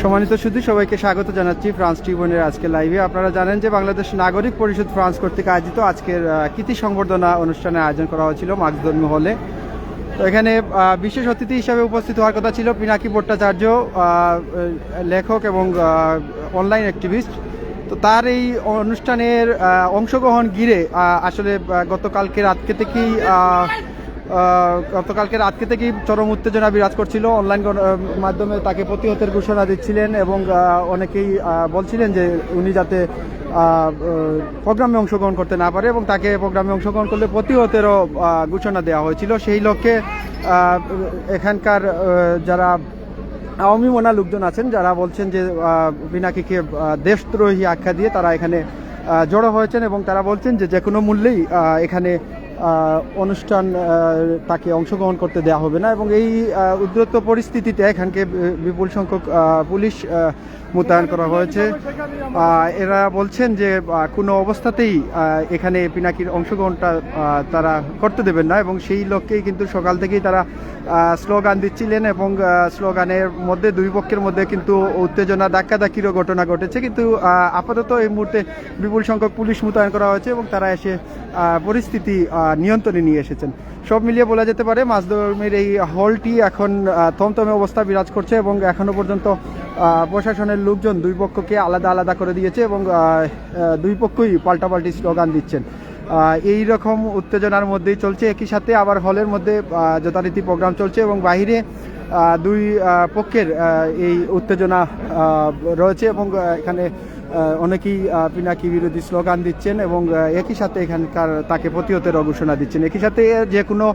সম্মানিত সুধী, সবাইকে স্বাগত জানাচ্ছি ফ্রান্স ট্রিবিউনের আজকে লাইভে। আপনারা জানেন যে বাংলাদেশ নাগরিক পরিষদ ফ্রান্স কর্তৃক আয়োজিত আজকের কৃতি সংবর্ধনা অনুষ্ঠানের আয়োজন করা হয়েছিল মার্কস ধর্মী হলে। তো এখানে বিশেষ অতিথি হিসাবে উপস্থিত হওয়ার কথা ছিল পিনাকি ভট্টাচার্য, লেখক এবং অনলাইন অ্যাক্টিভিস্ট। তো তার এই অনুষ্ঠানের অংশগ্রহণ ঘিরে আসলে গতকালকে রাতকে থেকেই চরম উত্তেজনা বিরাজ করছিল। অনলাইন মাধ্যমে তাকে প্রতিহতের ঘোষণা দিচ্ছিলেন এবং অনেকেই বলছিলেন যে উনি যাতে প্রোগ্রামে অংশগ্রহণ করতে না পারে এবং তাকে প্রোগ্রামে অংশগ্রহণ করলে প্রতিহতেরও ঘোষণা দেওয়া হয়েছিল। সেই লক্ষ্যে এখানকার যারা আওয়ামী মনা লোকজন আছেন, যারা বলছেন যে পিনাকিকে দেশদ্রোহী আখ্যা দিয়ে তারা এখানে জড়ো হয়েছেন এবং তারা বলছেন যে কোনো মূল্যেই এখানে অনুষ্ঠান তাকে অংশগ্রহণ করতে দেওয়া হবে না এবং এই উদ্রত পরিস্থিতিতে এখানকে বিপুল সংখ্যক পুলিশ মোতায়েন করা হয়েছে। এরা বলছেন যে কোনো অবস্থাতেই এখানে পিনাকির অংশগ্রহণটা তারা করতে দেবেন না এবং সেই লক্ষ্যেই কিন্তু সকাল থেকেই তারা স্লোগান দিচ্ছিলেন এবং স্লোগানের মধ্যে দুই পক্ষের মধ্যে কিন্তু উত্তেজনা ধাক্কাধাক্কিরও ঘটনা ঘটেছে। কিন্তু আপাতত এই মুহূর্তে বিপুল সংখ্যক পুলিশ মোতায়েন করা হয়েছে এবং তারা এসে পরিস্থিতি নিয়ন্ত্রণে নিয়ে এসেছেন। সব মিলিয়ে বলা যেতে পারে মাসদমের এই হলটি এখন থমথমে অবস্থা বিরাজ করছে এবং এখনো পর্যন্ত প্রশাসনের লোকজন দুই পক্ষকে আলাদা আলাদা করে দিয়েছে এবং দুই পক্ষই পাল্টাপাল্টি স্লোগান দিচ্ছেন। এই রকম উত্তেজনার মধ্যেই চলছে। একই সাথে আবার হলের মধ্যে যথারীতি প্রোগ্রাম চলছে এবং বাহিরে দুই পক্ষের এই উত্তেজনা রয়েছে এবং এখানে অনেকেই পিনাকি বিরোধী স্লোগান দিচ্ছেন এবং একই সাথে এখানকার তাকে প্রতিহতের ঘোষণা দিচ্ছেন। একই সাথে যে কোনো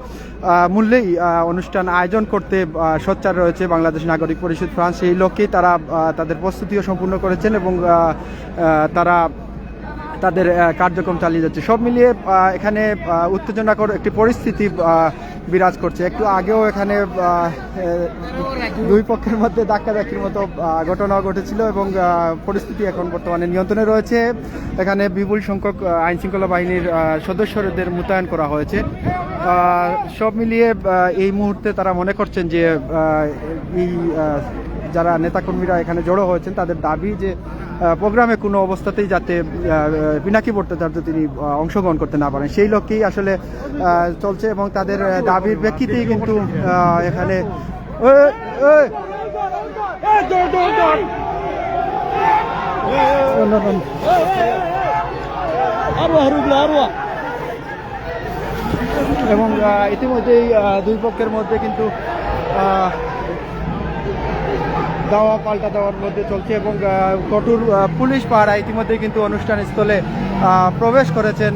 মূল্যেই অনুষ্ঠান আয়োজন করতে সোচ্চার রয়েছে বাংলাদেশ নাগরিক পরিষদ ফ্রান্স। এই লক্ষ্যেই তারা তাদের প্রস্তুতিও সম্পূর্ণ করেছেন এবং তারা তাদের কার্যক্রম চালিয়ে যাচ্ছে। সব মিলিয়ে এখানে উত্তেজনাকর একটি পরিস্থিতি বিরাজ করছে। একটু আগেও এখানে দুই পক্ষের মধ্যে ধাক্কাধাক্কির মতো ঘটনা ঘটেছিল এবং পরিস্থিতি এখন বর্তমানে নিয়ন্ত্রণে রয়েছে। এখানে বিপুল সংখ্যক আইনশৃঙ্খলা বাহিনীর সদস্যদের মোতায়েন করা হয়েছে। সব মিলিয়ে এই মুহূর্তে তারা মনে করছেন যে এই যারা নেতাকর্মীরা এখানে জড়ো হয়েছেন তাদের দাবি যে প্রোগ্রামে কোনো অবস্থাতেই যাতে পিনাকি ভট্টাচার্য তিনি অংশগ্রহণ করতে না পারেন, সেই লক্ষ্যেই আসলে চলছে এবং তাদের দাবির প্রেক্ষিতেই কিন্তু এখানে এবং ইতিমধ্যেই দুই পক্ষের মধ্যে কিন্তু দাওয়া পাল্টা দেওয়ার মধ্যে চলছে এবং কঠোর পুলিশ পাহারা ইতিমধ্যেই কিন্তু অনুষ্ঠান স্থলে প্রবেশ করেছেন।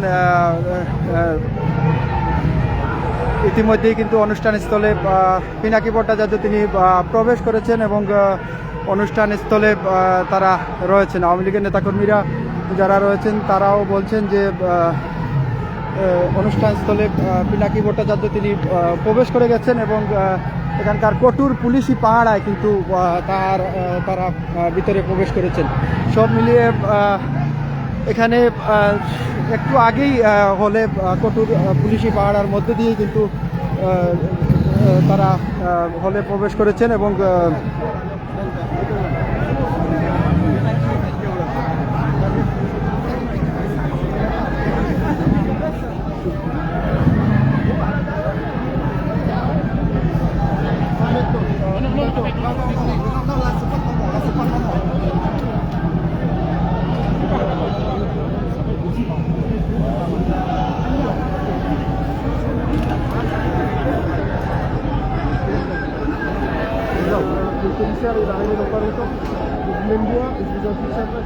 ইতিমধ্যেই কিন্তু অনুষ্ঠান স্থলে পিনাকি ভট্টাচার্য তিনি প্রবেশ করেছেন এবং অনুষ্ঠান স্থলে তারা রয়েছেন। আওয়ামী লীগের নেতাকর্মীরা যারা রয়েছেন তারাও বলছেন যে অনুষ্ঠান স্থলে পিনাকি ভট্টাচার্য তিনি প্রবেশ করে গেছেন এবং এখানকার কঠোর পুলিশি পাহারায় কিন্তু তারা ভিতরে প্রবেশ করেছেন। সব মিলিয়ে এখানে একটু আগেই হলে কঠোর পুলিশি পাহারার মধ্যে দিয়েই কিন্তু তারা হলে প্রবেশ করেছেন এবং il commissaire est arrivé dans pas longtemps, donc même moi, et je vous affiche après.